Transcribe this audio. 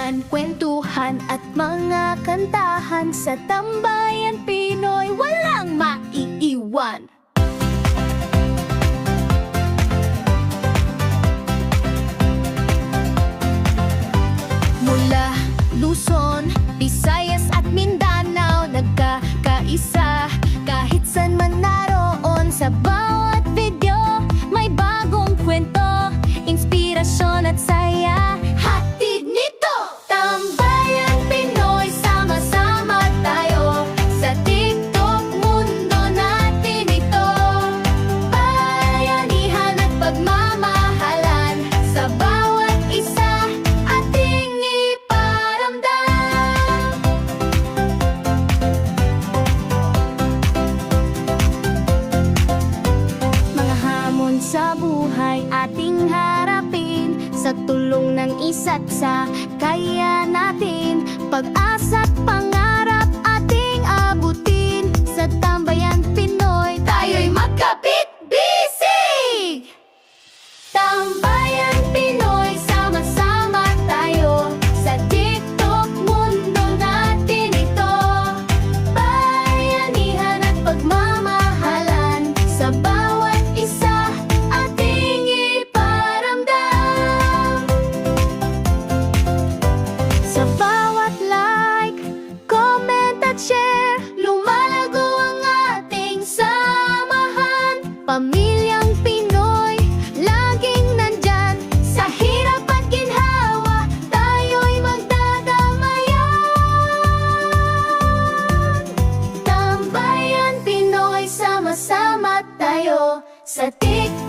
Kwentuhan, kwentuhan at mga kantahan sa Tambayan Pinoy, walang maiiwan. Mula Luzon, Visayas at Mindanao, nagkakaisa kahit saan man naroon. Sa bawat video may bagong kwento, inspirasyon at saya, hatid nito. Tambayan Pinoy, sama-sama tayo sa TikTok, mundo natin ito. Bayanihan at pagmamahalan sa bawat isa, ating iparamdam. Mga hamon sa buhay ating harapin, sa tulong ng isa't sa kaya natin. Pag-asa't pangarap ating abutin, sa Tambayan Pinoy tayo'y magkapit-bisig. Tambayan Pinoy, sama-sama tayo sa TikTok, mundo natin ito. Bayanihan at pagmamahalan sa bawat isa, ating iparamdam. Sa bawat like, comment at share, lumalago ang ating samahan. Pamilyang Pinoy, laging nandyan. Sa hirap at ginhawa, tayo'y magdadamayan. Tambayan Pinoy, sama-sama tayo sa TikTok.